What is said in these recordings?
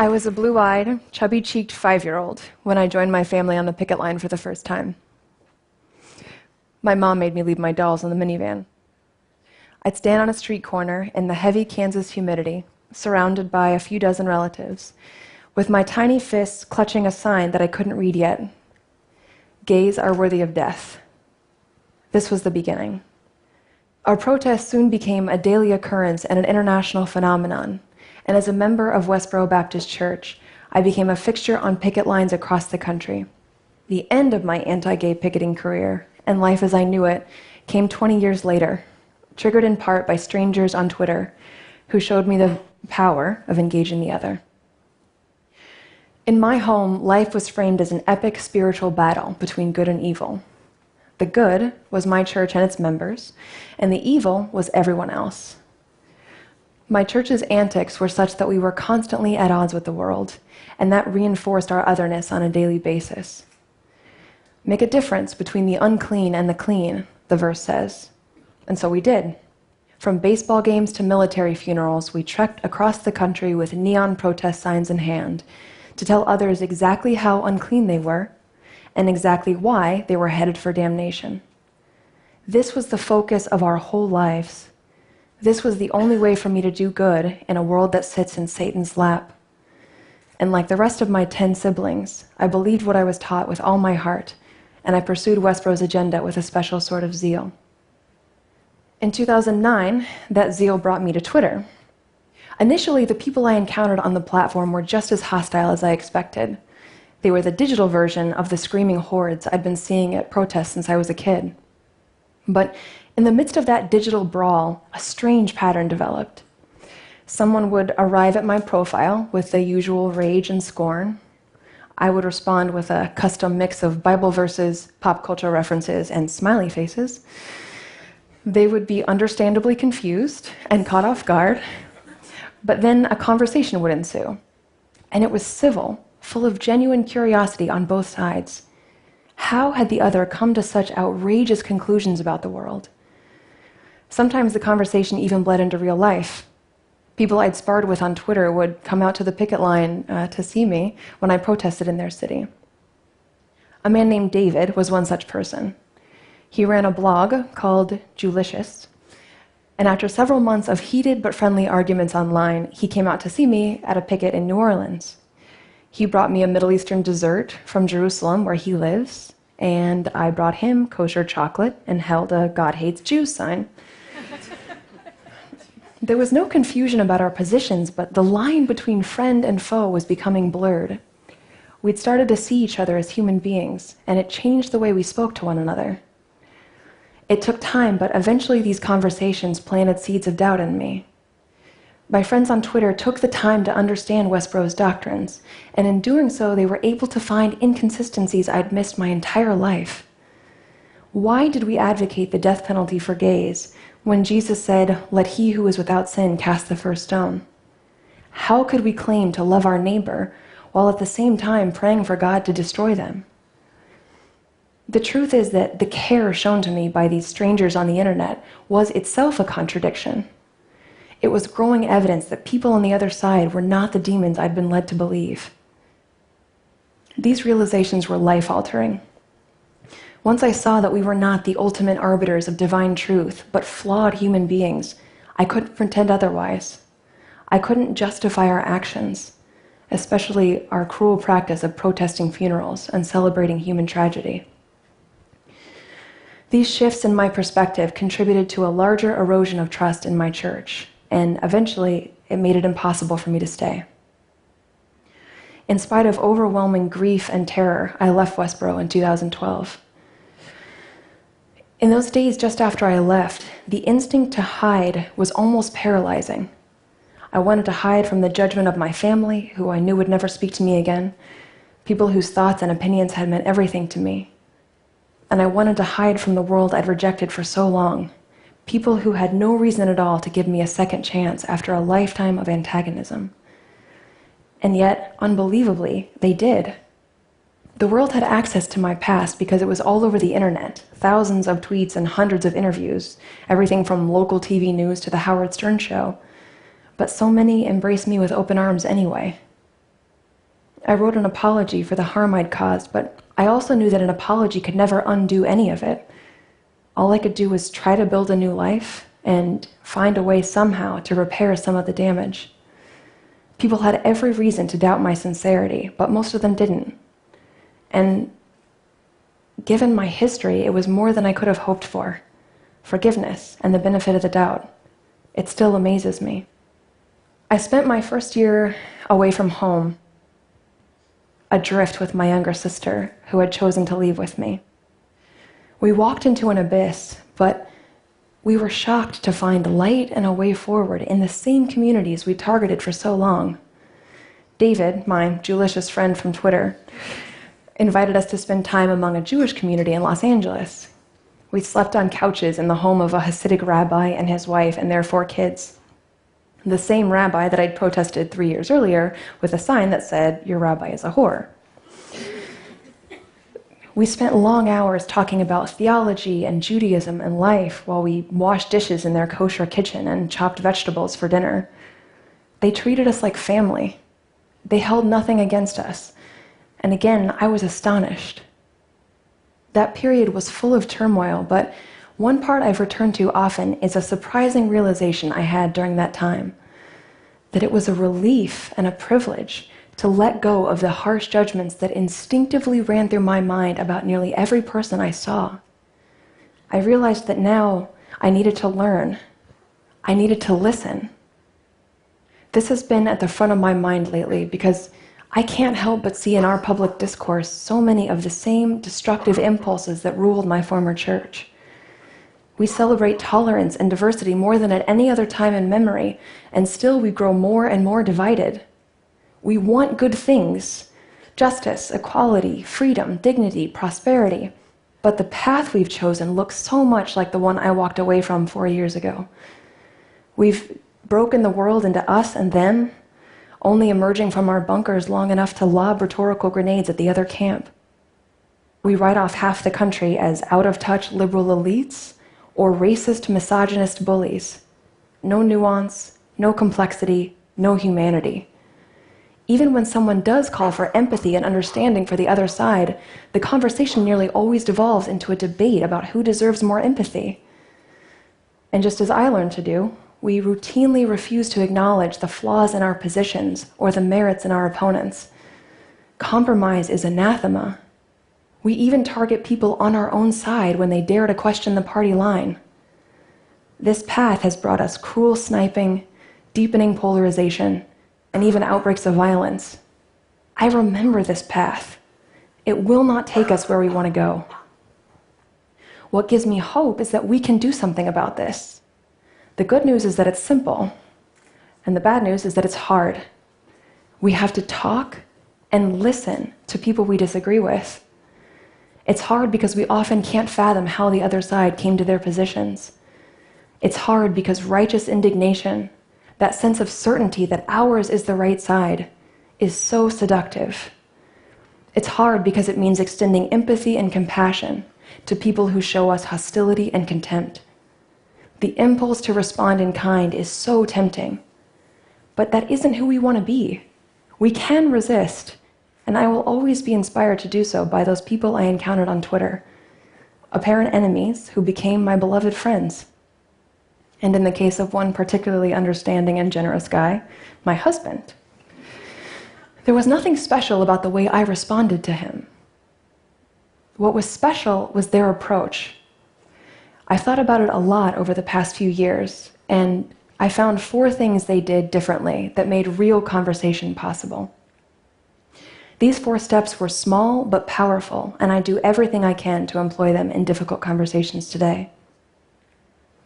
I was a blue-eyed, chubby-cheeked 5-year-old when I joined my family on the picket line for the first time. My mom made me leave my dolls in the minivan. I'd stand on a street corner in the heavy Kansas humidity, surrounded by a few dozen relatives, with my tiny fists clutching a sign that I couldn't read yet. Gays are worthy of death. This was the beginning. Our protest soon became a daily occurrence and an international phenomenon, and as a member of Westboro Baptist Church, I became a fixture on picket lines across the country. The end of my anti-gay picketing career, and life as I knew it, came 20 years later, triggered in part by strangers on Twitter who showed me the power of engaging the other. In my home, life was framed as an epic spiritual battle between good and evil. The good was my church and its members, and the evil was everyone else. My church's antics were such that we were constantly at odds with the world, and that reinforced our otherness on a daily basis. Make a difference between the unclean and the clean, the verse says. And so we did. From baseball games to military funerals, we trekked across the country with neon protest signs in hand to tell others exactly how unclean they were and exactly why they were headed for damnation. This was the focus of our whole lives. This was the only way for me to do good in a world that sits in Satan's lap. And like the rest of my 10 siblings, I believed what I was taught with all my heart, and I pursued Westboro's agenda with a special sort of zeal. In 2009, that zeal brought me to Twitter. Initially, the people I encountered on the platform were just as hostile as I expected. They were the digital version of the screaming hordes I'd been seeing at protests since I was a kid. But in the midst of that digital brawl, a strange pattern developed. Someone would arrive at my profile with the usual rage and scorn. I would respond with a custom mix of Bible verses, pop culture references, and smiley faces. They would be understandably confused and caught off guard, but then a conversation would ensue. And it was civil, full of genuine curiosity on both sides. How had the other come to such outrageous conclusions about the world? Sometimes the conversation even bled into real life. People I'd sparred with on Twitter would come out to the picket line to see me when I protested in their city. A man named David was one such person. He ran a blog called Julicious, and after several months of heated but friendly arguments online, he came out to see me at a picket in New Orleans. He brought me a Middle Eastern dessert from Jerusalem, where he lives, and I brought him kosher chocolate and held a God hates Jews sign. There was no confusion about our positions, but the line between friend and foe was becoming blurred. We'd started to see each other as human beings, and it changed the way we spoke to one another. It took time, but eventually these conversations planted seeds of doubt in me. My friends on Twitter took the time to understand Westboro's doctrines, and in doing so, they were able to find inconsistencies I'd missed my entire life. Why did we advocate the death penalty for gays when Jesus said, "Let he who is without sin cast the first stone"? How could we claim to love our neighbor while at the same time praying for God to destroy them? The truth is that the care shown to me by these strangers on the internet was itself a contradiction. It was growing evidence that people on the other side were not the demons I'd been led to believe. These realizations were life-altering. Once I saw that we were not the ultimate arbiters of divine truth, but flawed human beings, I couldn't pretend otherwise. I couldn't justify our actions, especially our cruel practice of protesting funerals and celebrating human tragedy. These shifts in my perspective contributed to a larger erosion of trust in my church, and eventually it made it impossible for me to stay. In spite of overwhelming grief and terror, I left Westboro in 2012. In those days just after I left, the instinct to hide was almost paralyzing. I wanted to hide from the judgment of my family, who I knew would never speak to me again, people whose thoughts and opinions had meant everything to me. And I wanted to hide from the world I'd rejected for so long, people who had no reason at all to give me a second chance after a lifetime of antagonism. And yet, unbelievably, they did. The world had access to my past because it was all over the internet, thousands of tweets and hundreds of interviews, everything from local TV news to the Howard Stern show. But so many embraced me with open arms anyway. I wrote an apology for the harm I'd caused, but I also knew that an apology could never undo any of it. All I could do was try to build a new life and find a way somehow to repair some of the damage. People had every reason to doubt my sincerity, but most of them didn't. And given my history, it was more than I could have hoped for. Forgiveness and the benefit of the doubt. It still amazes me. I spent my first year away from home, adrift with my younger sister, who had chosen to leave with me. We walked into an abyss, but we were shocked to find light and a way forward in the same communities we targeted for so long. David, my Jewlicious friend from Twitter, invited us to spend time among a Jewish community in Los Angeles. We slept on couches in the home of a Hasidic rabbi and his wife and their 4 kids. The same rabbi that I'd protested 3 years earlier with a sign that said, "Your rabbi is a whore." We spent long hours talking about theology and Judaism and life while we washed dishes in their kosher kitchen and chopped vegetables for dinner. They treated us like family. They held nothing against us. And again, I was astonished. That period was full of turmoil, but one part I've returned to often is a surprising realization I had during that time, that it was a relief and a privilege to let go of the harsh judgments that instinctively ran through my mind about nearly every person I saw. I realized that now I needed to learn. I needed to listen. This has been at the front of my mind lately because I can't help but see in our public discourse so many of the same destructive impulses that ruled my former church. We celebrate tolerance and diversity more than at any other time in memory, and still we grow more and more divided. We want good things: justice, equality, freedom, dignity, prosperity. But the path we've chosen looks so much like the one I walked away from 4 years ago. We've broken the world into us and them, only emerging from our bunkers long enough to lob rhetorical grenades at the other camp. We write off half the country as out-of-touch liberal elites or racist, misogynist bullies. No nuance, no complexity, no humanity. Even when someone does call for empathy and understanding for the other side, the conversation nearly always devolves into a debate about who deserves more empathy. And just as I learned to do, we routinely refuse to acknowledge the flaws in our positions or the merits in our opponents. Compromise is anathema. We even target people on our own side when they dare to question the party line. This path has brought us cruel sniping, deepening polarization, and even outbreaks of violence. I remember this path. It will not take us where we want to go. What gives me hope is that we can do something about this. The good news is that it's simple, and the bad news is that it's hard. We have to talk and listen to people we disagree with. It's hard because we often can't fathom how the other side came to their positions. It's hard because righteous indignation, that sense of certainty that ours is the right side, is so seductive. It's hard because it means extending empathy and compassion to people who show us hostility and contempt. The impulse to respond in kind is so tempting, but that isn't who we want to be. We can resist, and I will always be inspired to do so by those people I encountered on Twitter, apparent enemies who became my beloved friends. And in the case of one particularly understanding and generous guy, my husband. There was nothing special about the way I responded to him. What was special was their approach. I thought about it a lot over the past few years, and I found 4 things they did differently that made real conversation possible. These 4 steps were small but powerful, and I do everything I can to employ them in difficult conversations today.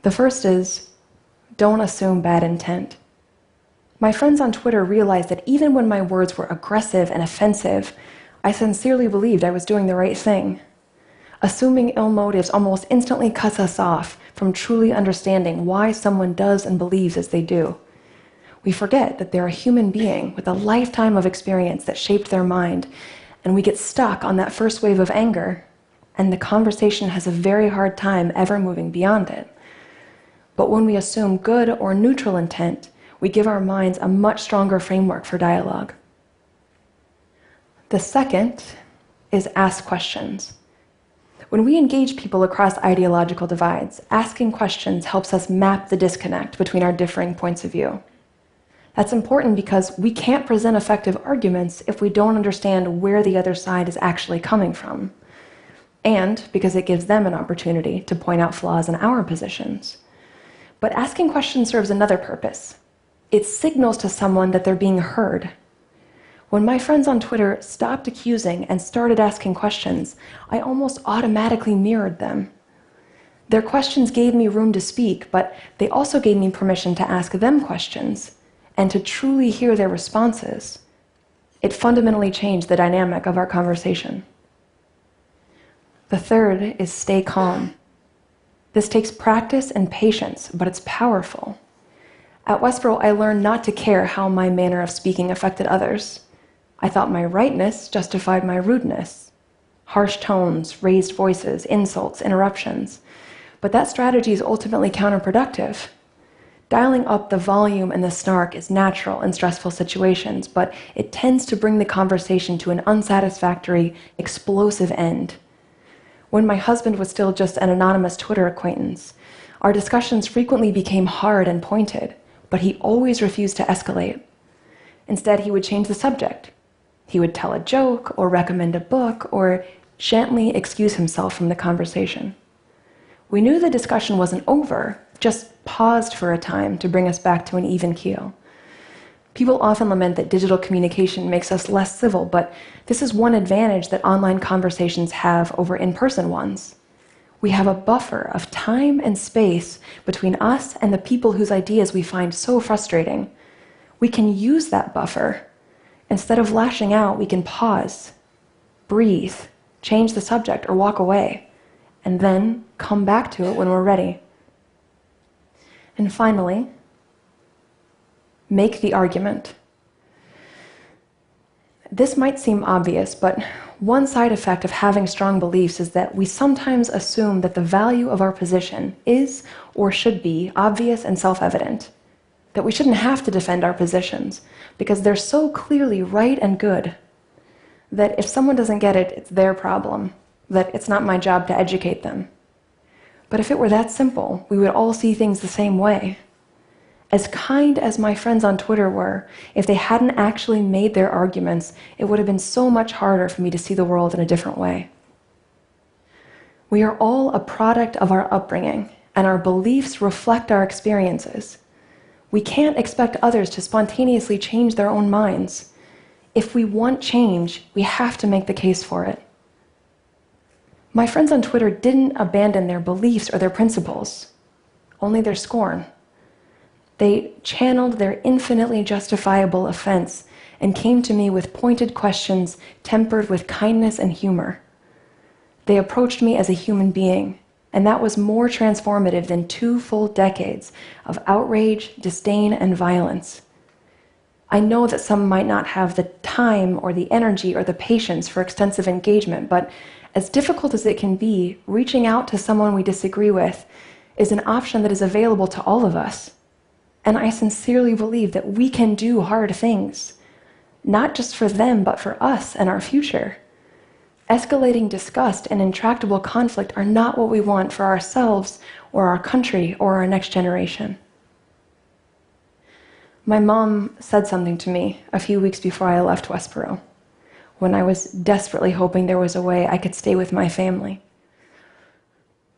The first is, don't assume bad intent. My friends on Twitter realized that even when my words were aggressive and offensive, I sincerely believed I was doing the right thing. Assuming ill motives almost instantly cuts us off from truly understanding why someone does and believes as they do. We forget that they're a human being with a lifetime of experience that shaped their mind, and we get stuck on that first wave of anger, and the conversation has a very hard time ever moving beyond it. But when we assume good or neutral intent, we give our minds a much stronger framework for dialogue. The second is ask questions. When we engage people across ideological divides, asking questions helps us map the disconnect between our differing points of view. That's important because we can't present effective arguments if we don't understand where the other side is actually coming from, and because it gives them an opportunity to point out flaws in our positions. But asking questions serves another purpose. It signals to someone that they're being heard. When my friends on Twitter stopped accusing and started asking questions, I almost automatically mirrored them. Their questions gave me room to speak, but they also gave me permission to ask them questions and to truly hear their responses. It fundamentally changed the dynamic of our conversation. The third is stay calm. This takes practice and patience, but it's powerful. At Westboro, I learned not to care how my manner of speaking affected others. I thought my rightness justified my rudeness. Harsh tones, raised voices, insults, interruptions. But that strategy is ultimately counterproductive. Dialing up the volume and the snark is natural in stressful situations, but it tends to bring the conversation to an unsatisfactory, explosive end. When my husband was still just an anonymous Twitter acquaintance, our discussions frequently became hard and pointed, but he always refused to escalate. Instead, he would change the subject. He would tell a joke or recommend a book or gently excuse himself from the conversation. We knew the discussion wasn't over, just paused for a time to bring us back to an even keel. People often lament that digital communication makes us less civil, but this is one advantage that online conversations have over in-person ones. We have a buffer of time and space between us and the people whose ideas we find so frustrating. We can use that buffer. Instead of lashing out, we can pause, breathe, change the subject, or walk away, and then come back to it when we're ready. And finally, make the argument. This might seem obvious, but one side effect of having strong beliefs is that we sometimes assume that the value of our position is or should be obvious and self-evident, that we shouldn't have to defend our positions because they're so clearly right and good, that if someone doesn't get it, it's their problem, that it's not my job to educate them. But if it were that simple, we would all see things the same way. As kind as my friends on Twitter were, if they hadn't actually made their arguments, it would have been so much harder for me to see the world in a different way. We are all a product of our upbringing, and our beliefs reflect our experiences. We can't expect others to spontaneously change their own minds. If we want change, we have to make the case for it. My friends on Twitter didn't abandon their beliefs or their principles, only their scorn. They channeled their infinitely justifiable offense and came to me with pointed questions tempered with kindness and humor. They approached me as a human being, and that was more transformative than 2 full decades of outrage, disdain, and violence. I know that some might not have the time or the energy or the patience for extensive engagement, but as difficult as it can be, reaching out to someone we disagree with is an option that is available to all of us. And I sincerely believe that we can do hard things, not just for them, but for us and our future. Escalating disgust and intractable conflict are not what we want for ourselves or our country or our next generation. My mom said something to me a few weeks before I left Westboro, when I was desperately hoping there was a way I could stay with my family.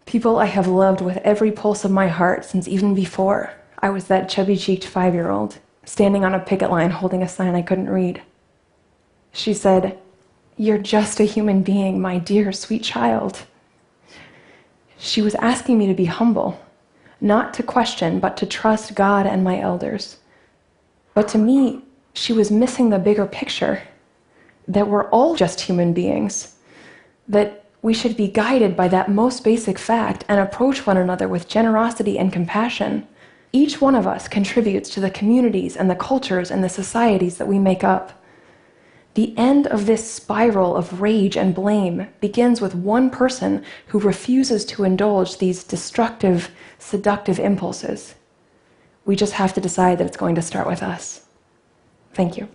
People I have loved with every pulse of my heart since even before I was that chubby-cheeked 5-year-old standing on a picket line holding a sign I couldn't read. She said, "You're just a human being, my dear, sweet child." She was asking me to be humble, not to question, but to trust God and my elders. But to me, she was missing the bigger picture, that we're all just human beings, that we should be guided by that most basic fact and approach one another with generosity and compassion. Each one of us contributes to the communities and the cultures and the societies that we make up. The end of this spiral of rage and blame begins with one person who refuses to indulge these destructive, seductive impulses. We just have to decide that it's going to start with us. Thank you.